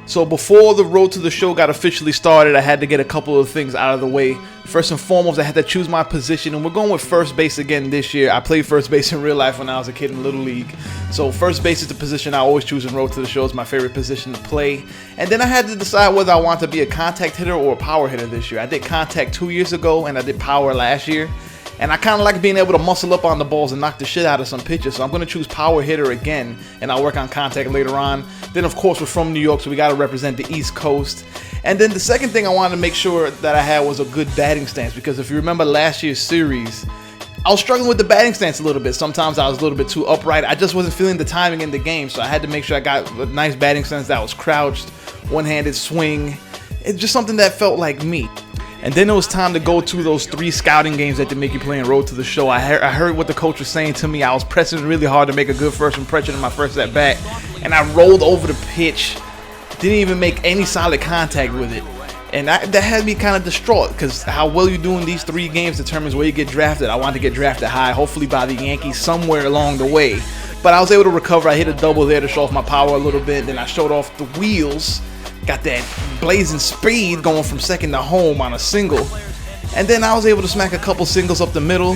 So before the road to the show got officially started, I had to get a couple of things out of the way. First and foremost, I had to choose my position, and we're going with first base again this year. I played first base in real life when I was a kid in Little League. So first base is the position I always choose in road to the show. It's my favorite position to play. And then I had to decide whether I want to be a contact hitter or a power hitter this year. I did contact 2 years ago, and I did power last year. And I kind of like being able to muscle up on the balls and knock the shit out of some pitches. So I'm going to choose power hitter again, and I'll work on contact later on. Then, of course, we're from New York, so we got to represent the East Coast. And then the second thing I wanted to make sure that I had was a good batting stance, because if you remember last year's series, I was struggling with the batting stance a little bit. Sometimes I was a little bit too upright. I just wasn't feeling the timing in the game, so I had to make sure I got a nice batting stance that was crouched, one-handed swing. It's just something that felt like me. And then it was time to go to those 3 scouting games that they make you play in road to the show. I heard what the coach was saying to me. I was pressing really hard to make a good first impression in my first at bat, and I rolled over the pitch. Didn't even make any solid contact with it. And that had me kind of distraught, because how well you do in these 3 games determines where you get drafted. I wanted to get drafted high, hopefully by the Yankees somewhere along the way. But I was able to recover. I hit a double there to show off my power a little bit. Then I showed off the wheels. Got that blazing speed going from second to home on a single. And then I was able to smack a couple singles up the middle.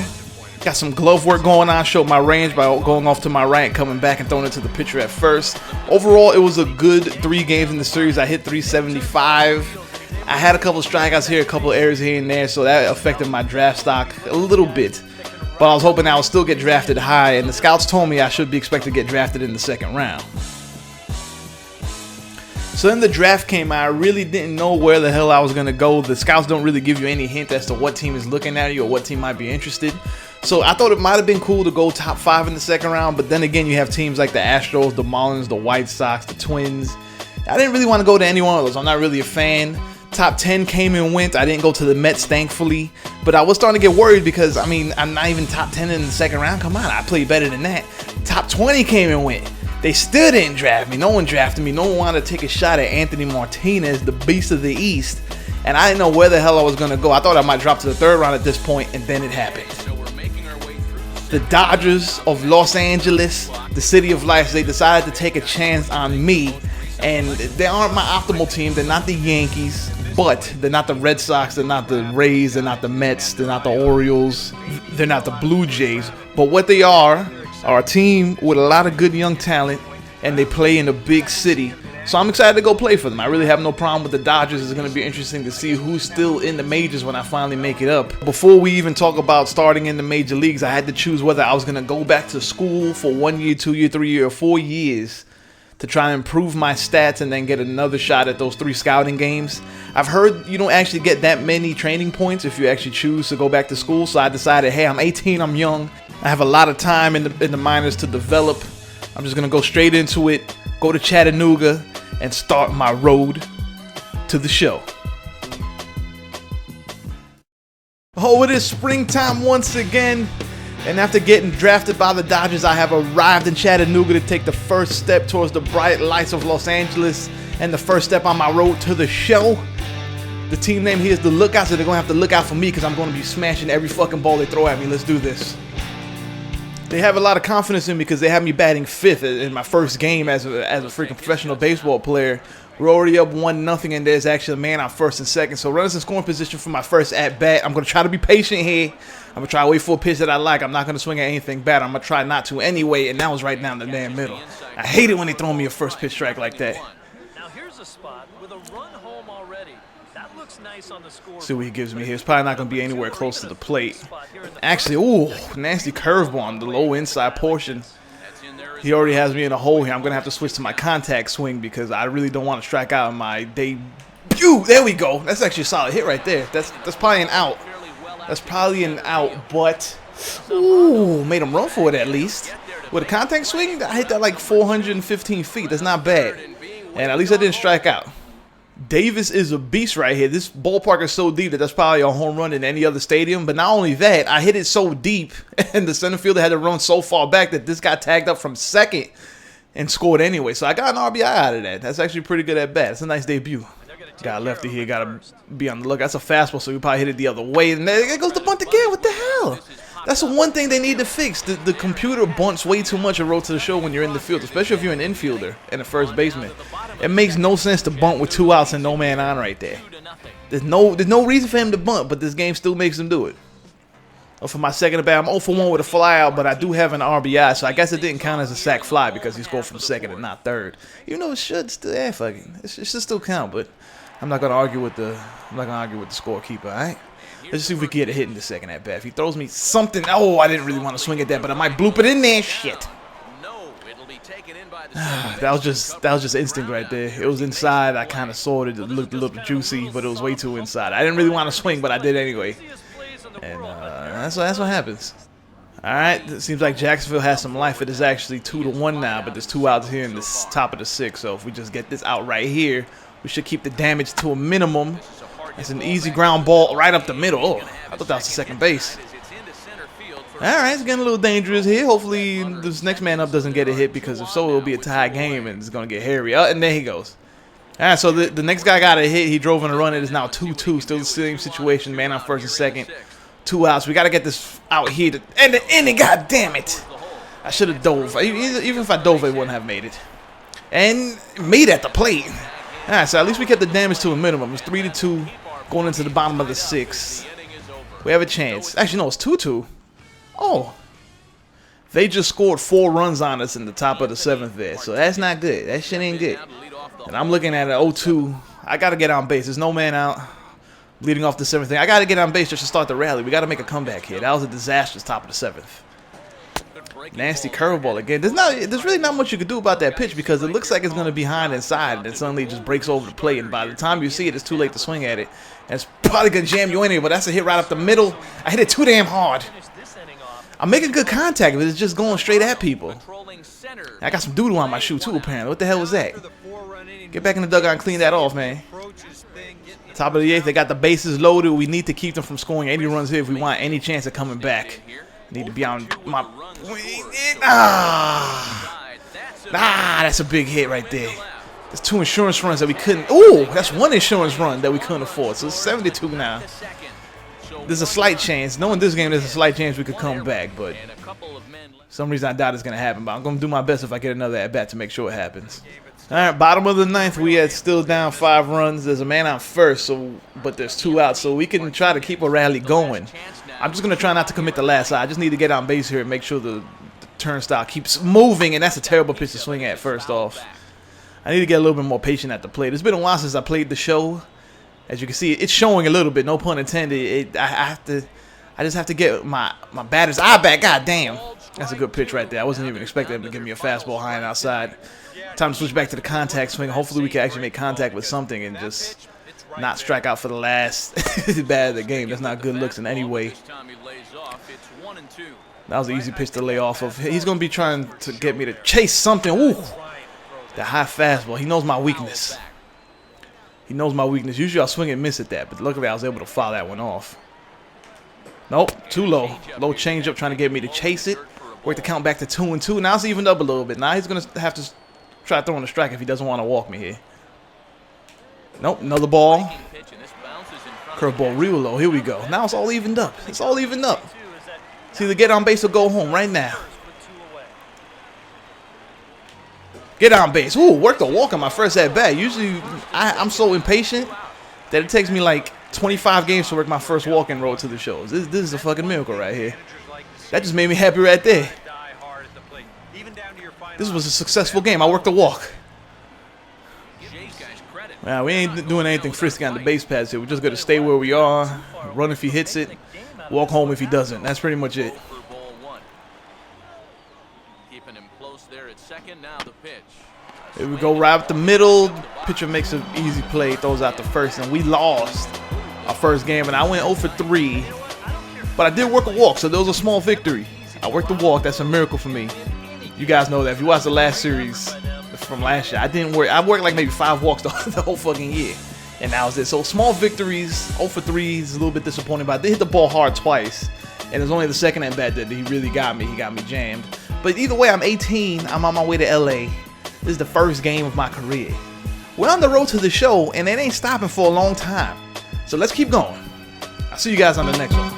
Got some glove work going on, showed my range by going off to my right, coming back and throwing it to the pitcher at first. Overall, it was a good 3 games in the series. I hit 375. I had a couple strikeouts here, a couple errors here and there, so that affected my draft stock a little bit. But I was hoping I would still get drafted high, and the scouts told me I should be expected to get drafted in the second round. So then the draft came out. I really didn't know where the hell I was going to go. The scouts don't really give you any hint as to what team is looking at you or what team might be interested. So I thought it might have been cool to go top 5 in the second round. But then again, you have teams like the Astros, the Marlins, the White Sox, the Twins. I didn't really want to go to any one of those. I'm not really a fan. Top 10 came and went. I didn't go to the Mets, thankfully. But I was starting to get worried because, I mean, I'm not even top 10 in the second round. Come on, I played better than that. Top 20 came and went. They still didn't draft me. No one drafted me. No one wanted to take a shot at Anthony Martinez, the beast of the East. And I didn't know where the hell I was going to go. I thought I might drop to the 3rd round at this point, and then it happened. The Dodgers of Los Angeles, the city of lights, they decided to take a chance on me. And they aren't my optimal team. They're not the Yankees, but they're not the Red Sox. They're not the Rays. They're not the Mets. They're not the Orioles. They're not the Blue Jays. But what they are a team with a lot of good young talent, and they play in a big city. So I'm excited to go play for them. I really have no problem with the Dodgers. It's going to be interesting to see who's still in the majors when I finally make it up. Before we even talk about starting in the major leagues, I had to choose whether I was going to go back to school for 1 year, 2 year, 3 year, or 4 years to try and improve my stats and then get another shot at those 3 scouting games. I've heard you don't actually get that many training points if you actually choose to go back to school. So I decided, hey, I'm 18, I'm young. I have a lot of time in the minors to develop. I'm just going to go straight into it, go to Chattanooga, and start my road to the show. Oh, it is springtime once again. And after getting drafted by the Dodgers, I have arrived in Chattanooga to take the first step towards the bright lights of Los Angeles and the first step on my road to the show. The team name here is the Lookouts, so they're going to have to look out for me because I'm going to be smashing every fucking ball they throw at me. Let's do this. They have a lot of confidence in me because they have me batting 5th in my first game as a freaking professional baseball player. We're already up 1-0, and there's actually a man on first and second. So runners in scoring position for my first at-bat. I'm going to try to be patient here. I'm going to try to wait for a pitch that I like. I'm not going to swing at anything bad. I'm going to try not to anyway, and that was right down the damn middle. I hate it when they throw me a first pitch strike like that. Now here's a spot with a run home already. That looks nice on the score. See what he gives me here. It's probably not going to be anywhere close to the plate. Actually, ooh, nasty curveball on the low inside portion. He already has me in a hole here. I'm going to have to switch to my contact swing because I really don't want to strike out in my debut. There we go. That's actually a solid hit right there. That's probably an out. That's probably an out, but ooh, made him run for it at least. With a contact swing, I hit that like 415 feet. That's not bad. And at least I didn't strike out. Davis is a beast right here. This ballpark is so deep that that's probably a home run in any other stadium. But not only that, I hit it so deep, and the center fielder had to run so far back that this got tagged up from second and scored anyway. So I got an RBI out of that. That's actually pretty good at bat. It's a nice debut. Got a lefty here. Got to be on the look. That's a fastball, so we probably hit it the other way. And there goes the bunt again. What the hell? That's the one thing they need to fix. The computer bunts way too much a road to the show when you're in the field, especially if you're an infielder and a first baseman. It makes no sense to bunt with 2 outs and no man on right there. There's no reason for him to bunt, but this game still makes him do it. For my second at bat, I'm 0 for 1 with a fly out, but I do have an RBI, so I guess it didn't count as a sac fly because he scored from second and not third. Even though it should still, it should still count, but I'm not gonna argue with the scorekeeper. All right, let's see if we can get a hit in the second at bat. If he throws me something, oh, I didn't really want to swing at that, but I might bloop it in there. Shit. That was just instinct right there. It was inside. I kind of saw it. It looked a little juicy, but it was way too inside. I didn't really want to swing, but I did anyway. And that's what happens. All right, it seems like Jacksonville has some life. It is actually 2-1 now, but there's 2 outs here in the top of the 6th. So if we just get this out right here, we should keep the damage to a minimum. It's an easy ground ball right up the middle. Oh, I thought that was the second base. All right, it's getting a little dangerous here. Hopefully this next man up doesn't get a hit, because if so, it'll be a tie game and it's going to get hairy. Oh, and there he goes. All right, so the next guy got a hit. He drove in a run. It is now 2-2. Still the same situation. Man on first and second. 2 outs. We got to get this out here to end the inning. God damn it. I should have dove. Even if I dove, it wouldn't have made it. And made at the plate. All right, so at least we kept the damage to a minimum. It's 3-2 going into the bottom of the 6th. We have a chance. Actually, no, it's 2-2. Oh. They just scored 4 runs on us in the top of the 7th there. So that's not good. That shit ain't good. And I'm looking at an 0-2. I got to get on base. There's no man out. Leading off the 7th thing. I got to get on base just to start the rally. We got to make a comeback here. That was a disastrous top of the 7th. Nasty curveball again. There's really not much you could do about that pitch, because it looks like it's going to be behind inside, and then suddenly it just breaks over the plate, and by the time you see it, it's too late to swing at it. And it's probably going to jam you anyway, but that's a hit right up the middle. I hit it too damn hard. I'm making good contact, but it's just going straight at people. I got some doodle on my shoe too, apparently. What the hell was that? Get back in the dugout and clean that off, man. Top of the 8th, they got the bases loaded. We need to keep them from scoring any runs here if we want any chance of coming back. Need to be on my... that's a big hit right there. There's 2 insurance runs that we couldn't... Ooh, that's 1 insurance run that we couldn't afford. So it's 72 now. There's a slight chance. Knowing this game, there's a slight chance we could come back, but for some reason I doubt it's going to happen. But I'm going to do my best if I get another at-bat to make sure it happens. All right, bottom of the 9th, we had still down 5 runs. There's a man on first, but there's 2 outs, so we can try to keep a rally going. I'm just going to try not to commit the last out. I just need to get on base here and make sure the turnstile keeps moving, and that's a terrible pitch to swing at first off. I need to get a little bit more patient at the plate. It's been a while since I played the show. As you can see, it's showing a little bit, no pun intended. I just have to get my batter's eye back. God damn. That's a good pitch right there. I wasn't even expecting him to give me a fastball high and outside. Time to switch back to the contact swing. Hopefully we can actually make contact with something and just not strike out for the last bat of the game. That's not good looks in any way. That was an easy pitch to lay off of. He's going to be trying to get me to chase something. Ooh, the high fastball. He knows my weakness. He knows my weakness. Usually I'll swing and miss at that, but luckily I was able to foul that one off. Nope, too low. Low changeup trying to get me to chase it. Work the count back to 2-2. Now it's evened up a little bit. Now he's going to have to try throwing a strike if he doesn't want to walk me here. Nope, another ball. Curveball real low. Here we go. Now it's all evened up. It's all evened up. It's either get on base or go home right now. Get on base. Ooh, worked a walk on my first at bat. Usually I'm so impatient that it takes me like 25 games to work my first walk-in road to the shows. This is a fucking miracle right here. That just made me happy right there. This was a successful game. I worked a walk. Now, we ain't doing anything frisky on the base pads here. We're just going to stay where we are, run if he hits it, walk home if he doesn't. That's pretty much it. Here we go, right up the middle. Pitcher makes an easy play, throws out the first, and we lost our first game. And I went 0 for 3, but I did work a walk, so there was a small victory. I worked the walk. That's a miracle for me. You guys know that. If you watched the last series from last year, I didn't work. I worked like maybe 5 walks the whole fucking year, and that was it. So small victories. 0 for 3 is a little bit disappointing, but I did hit the ball hard twice, and it's only the second at bat that he really got me. He got me jammed. But either way, I'm 18. I'm on my way to LA. This is the first game of my career. We're on the road to the show, and it ain't stopping for a long time. So let's keep going. I'll see you guys on the next one.